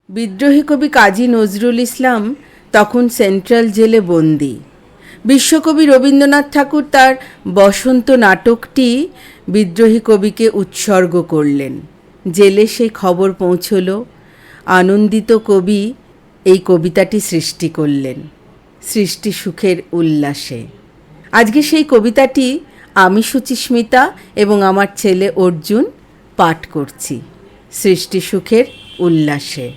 বিদ্রোহী কবি কাজী নজরুল ইসলাম তখন সেন্ট্রাল জেলে বন্দী। বিশ্বকবি রবীন্দ্রনাথ ঠাকুর তার বসন্ত নাটকটি বিদ্রোহী কবিকে উৎসর্গ করলেন। জেলে সেই খবর পৌঁছল। আনন্দিত কবি এই কবিতাটি সৃষ্টি করলেন সৃষ্টি সুখের উল্লাসে। আজকে সেই কবিতাটি আমি সুচিস্মিতা এবং আমার ছেলে অর্জুন পাঠ করছি সৃষ্টি সুখের উল্লাসে।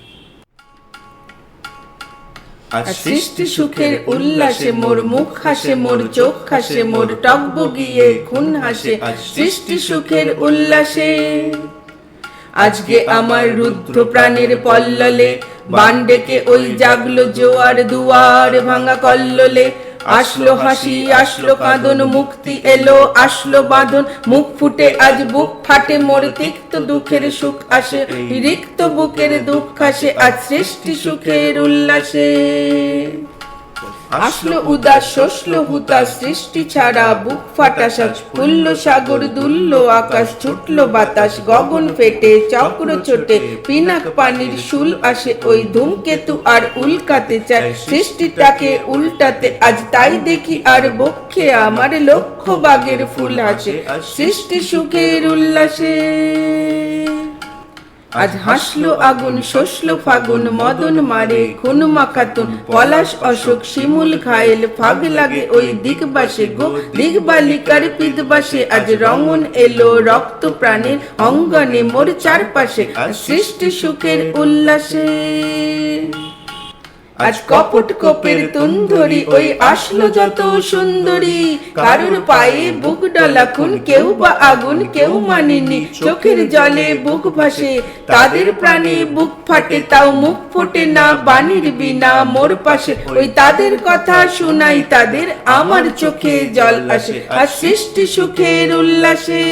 সৃষ্টি সুখের উল্লাসে মোর মুখ হাসে, মোর চোখ হাসে, মোর টকবগিয়ে খুন হাসে। সৃষ্টি সুখের উল্লাসে আজকে আমার রুদ্ধ প্রাণের পল্ললে বান ডেকে ওই জাগলো জোয়ার, দুয়ার ভাঙা কল্লোলে। আসলো হাসি, আসলো কাঁদন, মুক্তি এলো, আসলো বাঁধন। মুখ ফুটে আজ বুক ফাটে, মোর তিক্ত দুঃখের সুখ আসে, রিক্ত বুকের দুঃখ আসে আজ সৃষ্টি সুখের উল্লাসে। আসলো উদাস, শোষলো হুতাশ, সৃষ্টি ছাড়া বুক ফাটা শ্বাস। ফুললো সাগর, দুললো আকাশ, ছুটলো বাতাস, গগন ফেটে চক্র ছোটে। পিনাক পানির শুল আসে, ওই ধূমকেতু আর উল্কাতে চায় সৃষ্টিটাকে উল্টাতে। আজ তাই দেখি আর বক্ষে আমার লক্ষ বাগের ফুল আসে সৃষ্টি সুখের উল্লাসে। আজ হাসলো আগুন, শোষলো ফাগুন, মদন মারে খুন মাখাতুন। পলাশ অশোক শিমুল ঘায়েল, ফাগ লাগে ওই দিগবাসে গো দিগবালিকার পিদবাসে। আজ রঙন এলো রক্ত প্রাণের অঙ্গনে মোর চারপাশে সৃষ্টি সুখের উল্লাসে। আজ কপট কোপের তুন্ধরি, ওই আসলো যত সুন্দরী। কারুর পায়ে বুক ডলা খুন, কেউ বা আগুন কেউ মানেনি। চোখের জলে বুক ভাসে, তাদের প্রাণে বুক ফাটে, তাও মুখ ফোটে না বাণীর বিনা মোর পাশে। ওই তাদের কথা শোনাই তাদের, আমার চোখে জল আসে আর সৃষ্টি সুখের উল্লাসে।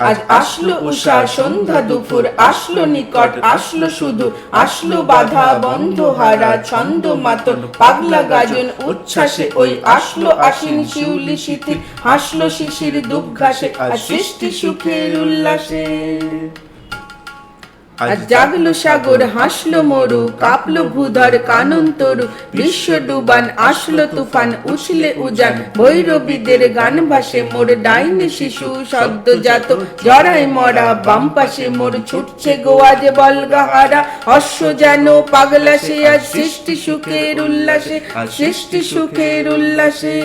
আজ আসলো উষা, সন্ধ্যা দুপুর, আসলো নিকট, আসলো শুধু, আসলো বাধা বন্ধ হারা ছন্দ মাতন পাগলা গাজন উচ্ছ্বাসে। ওই আসলো আশ্বিন শিউলি শিথিল, হাসলো শিশির দুঃখ ঘাসে আর সৃষ্টি সুখের উল্লাসে। আজ জাগলো সাগর, হাসলো মরু, কাঁপলো ভূধর কানন তরু। বিশ্ব ডুবান, আসলো তুফান, উছলে উজান, ভৈরবীদের গান ভাসে। মোর ডাইনি শিশু সদ্যজাত, জড়ায় মরা বাম পাশে। মোর ছুটছে গোয়াজ বলগাহারা, অশ্ব যেন পাগলা সে আজ সৃষ্টি সুখের উল্লাসে সৃষ্টি সুখের উল্লাসে।